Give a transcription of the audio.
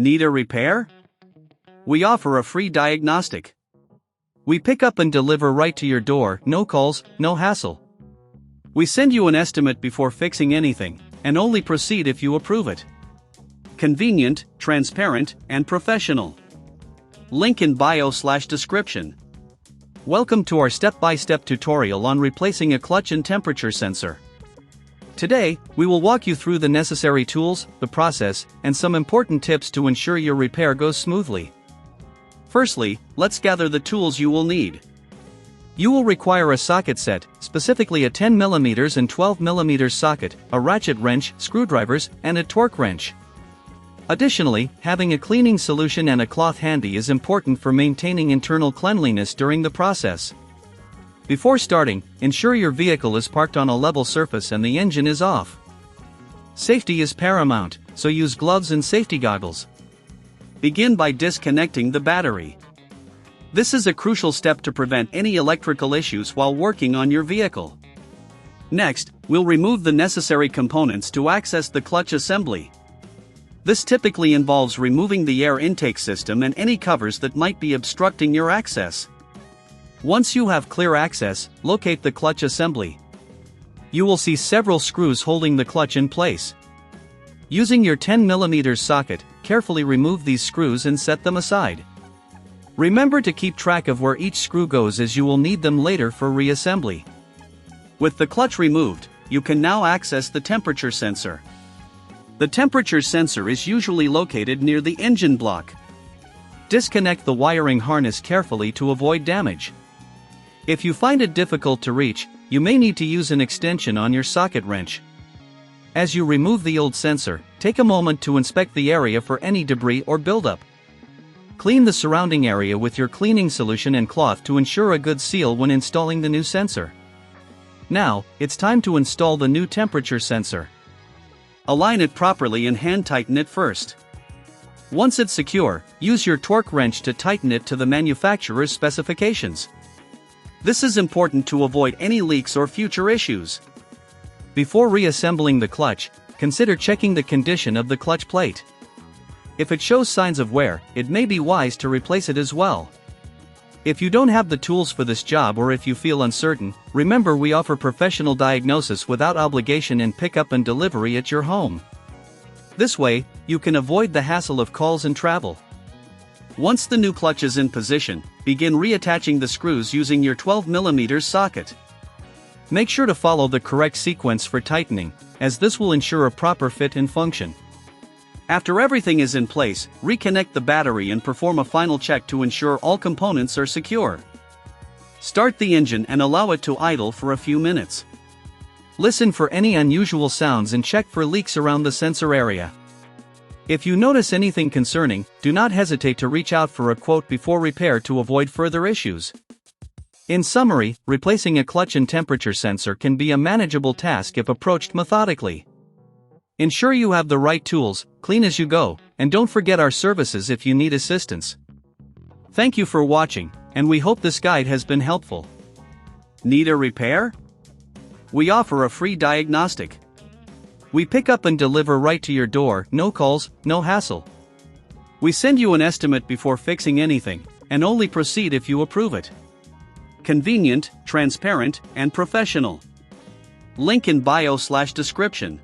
Need a repair? We offer a free diagnostic. We pick up and deliver right to your door, no calls, no hassle. We send you an estimate before fixing anything, and only proceed if you approve it. Convenient, transparent, and professional. Link in bio/description. Welcome to our step-by-step tutorial on replacing a clutch and temperature sensor. Today, we will walk you through the necessary tools, the process, and some important tips to ensure your repair goes smoothly. Firstly, let's gather the tools you will need. You will require a socket set, specifically a 10mm and 12mm socket, a ratchet wrench, screwdrivers, and a torque wrench. Additionally, having a cleaning solution and a cloth handy is important for maintaining internal cleanliness during the process. Before starting, ensure your vehicle is parked on a level surface and the engine is off. Safety is paramount, so use gloves and safety goggles. Begin by disconnecting the battery. This is a crucial step to prevent any electrical issues while working on your vehicle. Next, we'll remove the necessary components to access the clutch assembly. This typically involves removing the air intake system and any covers that might be obstructing your access. Once you have clear access, locate the clutch assembly. You will see several screws holding the clutch in place. Using your 10mm socket, carefully remove these screws and set them aside. Remember to keep track of where each screw goes, as you will need them later for reassembly. With the clutch removed, you can now access the temperature sensor. The temperature sensor is usually located near the engine block. Disconnect the wiring harness carefully to avoid damage. If you find it difficult to reach, you may need to use an extension on your socket wrench. As you remove the old sensor, take a moment to inspect the area for any debris or buildup. Clean the surrounding area with your cleaning solution and cloth to ensure a good seal when installing the new sensor. Now, it's time to install the new temperature sensor. Align it properly and hand tighten it first. Once it's secure, use your torque wrench to tighten it to the manufacturer's specifications. This is important to avoid any leaks or future issues. Before reassembling the clutch, consider checking the condition of the clutch plate. If it shows signs of wear, it may be wise to replace it as well. If you don't have the tools for this job, or if you feel uncertain, remember we offer professional diagnosis without obligation and pickup and delivery at your home. This way, you can avoid the hassle of calls and travel. Once the new clutch is in position, begin reattaching the screws using your 12mm socket. Make sure to follow the correct sequence for tightening, as this will ensure a proper fit and function. After everything is in place, reconnect the battery and perform a final check to ensure all components are secure. Start the engine and allow it to idle for a few minutes. Listen for any unusual sounds and check for leaks around the sensor area. If you notice anything concerning, do not hesitate to reach out for a quote before repair to avoid further issues. In summary, replacing a clutch and temperature sensor can be a manageable task if approached methodically. Ensure you have the right tools, clean as you go, and don't forget our services if you need assistance. Thank you for watching, and we hope this guide has been helpful. Need a repair? We offer a free diagnostic. We pick up and deliver right to your door, no calls, no hassle. We send you an estimate before fixing anything, and only proceed if you approve it. Convenient, transparent, and professional. Link in bio/description.